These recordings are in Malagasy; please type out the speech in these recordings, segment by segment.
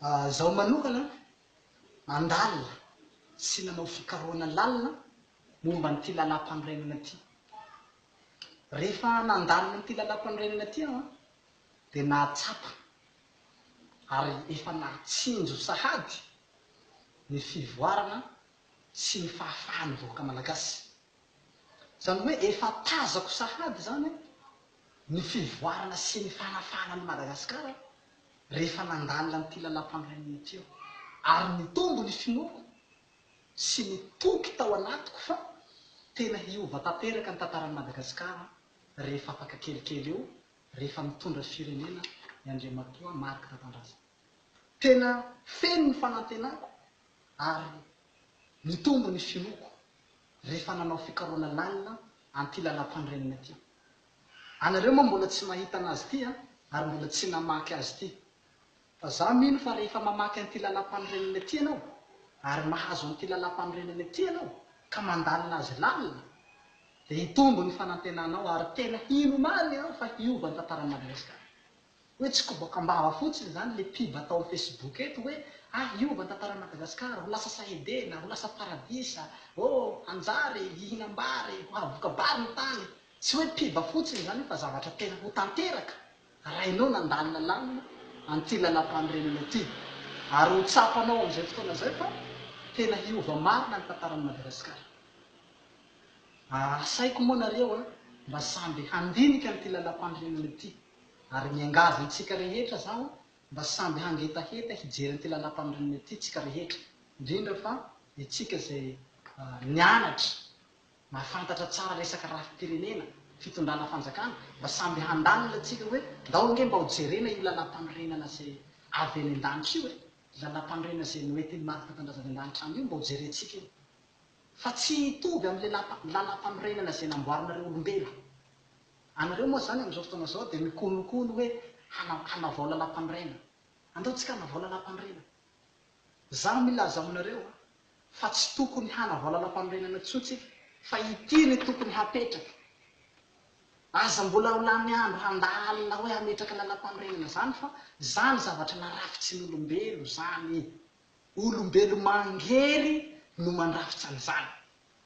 Zaho manokana mandalina sy nanao fikarohana lalina momba n'ity lalam-panorenana ty. Rehefa nandalina n'ity lalam-panorenana ty aho dia nahatsapa ary efa natsinjo sahady ny fivoarana sy ny fahafahan'ny vahoaka malagasy. Zany hoe efa tazako sahady zany ny fivoarana sy ny fanafahana ny Madagasikara rehefa nandalina n'ity lalam-panorenana ty aho. Ary nitombo ny finoako sy nitoky tao anatiko fa tena hiova tanteraka ny tantaran'i Madagasikara rehefa afaka kelikely eo, rehefa mitondra firenena i Andriamatoa Marc Ratandrasa. Tena feno ny fanantenako ary nitombo ny finoako rehefa nanao fikarohana lalina an'ity lalam-panorenana ty. Anareo moa mbola tsy mahita anazy ty ary mbola tsy namaky azy ty. Fa za mino fa rehefa mamaky an'ity lalam-panorenana ty ianao ary mahazo an'ity lalam-panorenana ty ianao ka mandalina azy lalina dia hitombo ny fanantenanao ary tena hinomany aho fa hiova ny tantaran'i Madagasikara. Hoe tsy kobakambava fotsiny zany le piba atao amin'ny Facebook eto hoe hiova ny tantaran'i Madagasikara, ho lasa sahedena, ho lasa paradisa, anjary, hihinam-bary, ho avoka-bary ny tany. Tsy hoe piba fotsiny zany fa zavatra tena ho tanteraka raha ianao nandalina lalina an'ity lalam-panorenana ty. Ary ho tsapanao amin'izay fotoana zay fa tena hiova marina ny tantaran'i Madagasikara. Asaiko moa nareo mba samby handinika an'ity lalam-panorenana ty ary miangavy antsika rehetra zaho mba samby hangetaheta hijery an'ity lalam-panorenana ty tsika rehetra, indrindra fa itsika zay nianatra mahafantatra tsara resaka rafi-pirenena, fitondrana fanjakana, mba samby handalina atsika hoe ndao nge mba ho jerena io lalam-panorenana zay avy any an-danitra io lalam-panorenana zay noentin'ny Marc Ratandrasa avy an-danitra any io mba ho jerentsika io. Fa tsy hitovy amin'ny lalam-panorenana zay namboarinareo olombelo. Anareo moa zany amin'izao fotoana zao dia mikonokono hoe hanavao lalam-panorenana. Andaotsika hanavao lalam-panorenana. Zaho milaza aminareo fa tsy tokony hanavao lalam-panorenana tsotsika fa ity ny tokony hapetraka. Aza mbola ho lany andro handalina hoe hametraka lalam-panorenana zany fa zany zavatra narafitsy ny olombelo zany. Olombelo mangery no mandrafitra an'izany.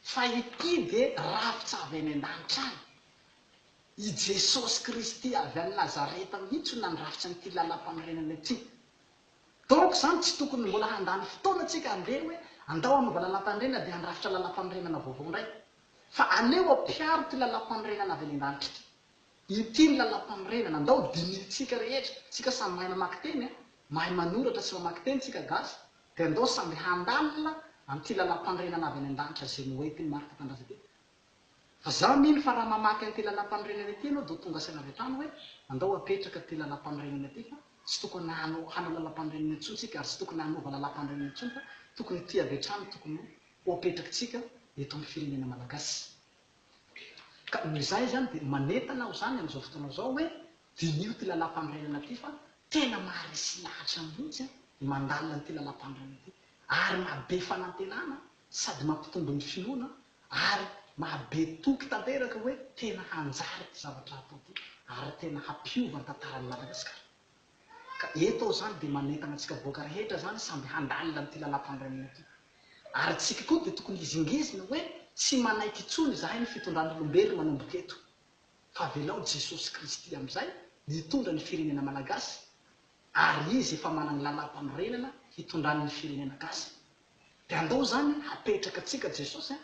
Fa ity dia rafitra avy any an-danitra any. I Jesosy Kristy avy any Nazareta mihitsy no nandrafitra n'ity lalam-panorenana ity. Donc zany tsy tokony mbola handany fotoana tsika handeha hoe andao hanova lalam-panorenana dia handrafitra lalam-panorenana vaovao indray. Fa aleo ampiaro ty lalam-panorenana avy any an-danitra ity. Ity ny lalam-panorenana andao dinitsika rehetra. Tsika samy mahay mamaky teny, mahay manoratra sy mamaky teny tsika gasy, dia andao samby handalina an'ity lalam-panorenana avy any an-danitra zay noentiny Marc Ratandrasa ty. Fa zaho mino fa raha mamaky an'ity lalam-panorenana ity ianao dia tonga saina avy hatrany hoe andao apetraka ty lalam-panorenana ty fa tsy tokony hanao lalam-panorenana intsony tsika ary tsy tokony hanova lalam-panorenana intsony fa tokony ty avy hatrany tokony ho apetrakintsika eto amin'ny firenena malagasy. Ka izay zany dia manentana aho zany amin'izao fotoana zao hoe dinio ty lalam-panorenana ty fa tena maharesy lahatra mihitsy mandalina n'ity lalam-panorenana ty. Ary mahabe fanantenana sady mampitombo ny finoana ary mahabe toky tanteraka hoe tena hanjary ty zavatra atao ty ary tena hampiova ny tantaran'i Madagasikara. Ka eto aho zany dia manentana antsika boaka rehetra zany samby handalina n'ity lalam-panorenana ty. Ary tsika koa dia tokony izingizina hoe tsy manaiky intsony zahay ny fitondrann'olombelo manomboka eto. Fa avelao Jesosy Kristy amin'izay nitondra ny firenena malagasy ary izy efa manana lalam-panorenana hitondran'ny firenena gasy. Dia andao zany hapetraka atsika Jesosy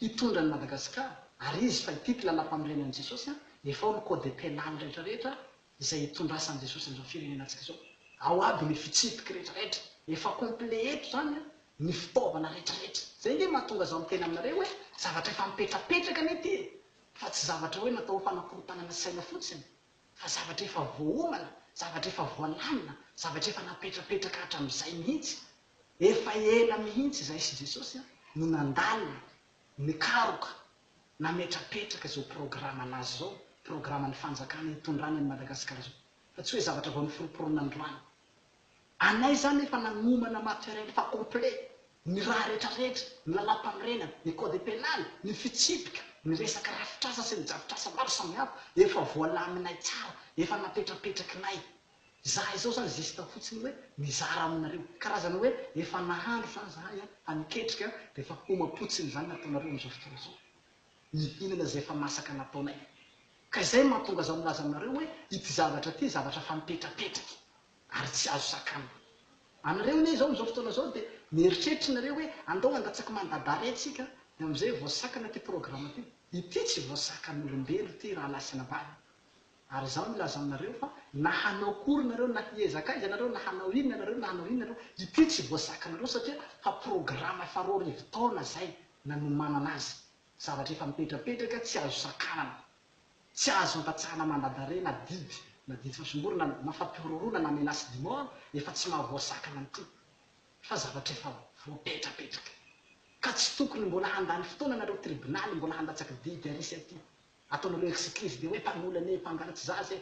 hitondra ny Madagasikara ary izy fa ity ty lalam-panorenan'i Jesosy efa ao ny code pénal rehetrarehetra izay hitondrasan'i Jesosy amin'izao firenena antsika izao. Ao aby ny fitsipiky rehetrarehetra, efa complet eto zany ny fitaovana rehetrarehetra. Zay nge mahatonga zaho miteny aminareo hoe zavatra efa mipetrapetraka an'ity fa tsy zavatra hoe natao fanakorotanana saina fotsiny fa zavatra efa voaomana, zavatra efa voalamina, zavatra efa napetrapetraka hatramin'izay mihitsy. Efa ela mihitsy zay sy Jesosy no nandalina nikaroka nametrapetraka zao programa anazy zao, programan'ny fanjakana hitondrany any Madagasikara zao. Fa tsy hoe zavatra vao niforoporona androany. Anay zany efa nanomana materiel fa complet, ny raha rehetrarehetra, ny lalam-panorenana, ny code pénal, ny fitsipika, ny resaka rafitrasa sy ny javitrasa maro samihafa efa voalaminay tsara, efa napetrapetrakinay. Zahay zao zany zesta fotsiny hoe mizara aminareo karazana hoe efa nahandro zany zahay haniketrika dia efa homapotsiny zany nataonareo amin'izao fotoana zao mihinana zay efa masaka nataonay ka izay mahatonga zaho milaza aminareo hoe ity zavatra ty zavatra fa mipetrapetraky ary tsy azo sakana anareo ne zao amin'izao fotoana zao dia mieritreritra nareo hoe andao andatsaka mandadare tsika dia amin'izay voasakana ty programma ty ity tsy voasakan'olombelo ty raha lasina vany ary zaho milaza aminareo fa na hanao kory nareo na hiezakaiza nareo na hanao inona nareo na hanao inona nareo ity tsy voasakanareo satria fa programma efa roa arivo taona zay nanomanana azy zavatra efa mipetrapetraka tsy azo sakanana tsy azo antatsahana mandadare na didy fasomborona na fampihororona na menasy dimor efa tsy mahavoasakana an'ity fa zavatra efa voapetrapetraka ka tsy tokony mbola handany fotoana nareo tribonaly mbola handatsaka didy arisy aty ataonareo excuse dia hoe mpamolane mpangalatsy zazy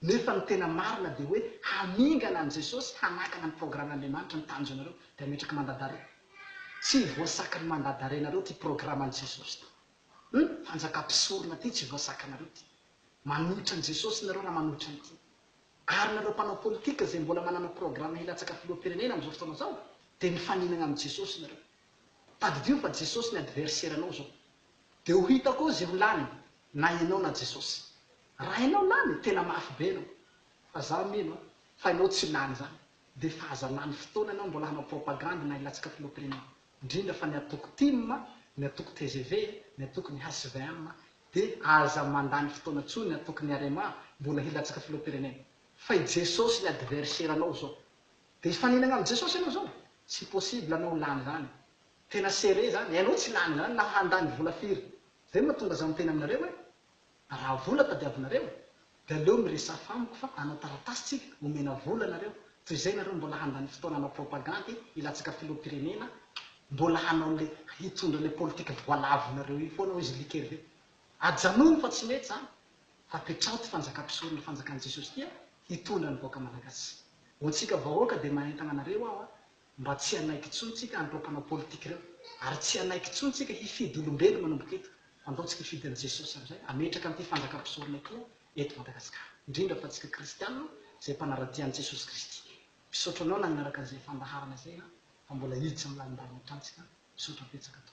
nefa ny tena marina dia hoe hamingana an' jesosy hanakana ny programmeandriamanitra ny tanjo anareo dia ametraka mandadare tsy voasakany mandadarenareo ty programme an' jesosy ty fanjakam-pisorona ty tsy voasakanareo ty manohitra an' jesosy nareo na manohitra an'ity ary nareo mpanao politika zay mbola manana programme hilatsaka filoham-pirenena amin'izao fotoana zao dia mifaninana amin'i jesosy nareo tadidio fa jesosy ny adversaire-anao zao dia ho hitako zay ho lany na ianao na jesosy raha ianao lany tena mafy be anao fa za mino fa ianao tsy lany zany dia fa aza lany fotoana ianao mbola hanao propagande na hilatsaka filoham-pirenena indrindra fa ny atoko tim ny atoko tgv ny atoko ny hvm dia aza mandany fotoana tsony ny atoko ny arema mbola hilatsaka filoham-pirenena fa i jesosy ny adversaire anao zao dia hifaninana amin'i jesosy ianao zao tsy possible anao lany zany tena sere zany ianao tsy lany zany na handany vola firy zay mahatonga za mitena aminareo hoe raha vola tadiavinareo dia aleo miresafa amiko fa anao taratasy tsika omena vola nareo toy izay nareo mbola handany fotoana anao propagandy hilatsaka filoham-pirenena mbola hanao le hitondra le politika voalavonareo io foanao izy likerve ajanono fa tsy mety zany fa petrao ty fanjakam-pisorona fanjakan'i jesosy tia hitondra ny vahoaka malagasy ho antsika vahoaka dia manentana anareo aho mba tsy hanaiky tsony tsika an'ireo mpanao politika ireo ary tsy hanaiky tsony tsika hifidy olombelo manomboka eto fandaontsika hifidy an' jesosy am'izay ametraka an'ity fanjakam-pisorona tia eto madagasikara indrindra fa tsika kristianina zay mpanaratian'i jesosy kristy mpisaotranao na miaraka an'izay fandaharana zay fa mbola hiditsy amin'ny lalindalina trano tsika misaotra betsaka to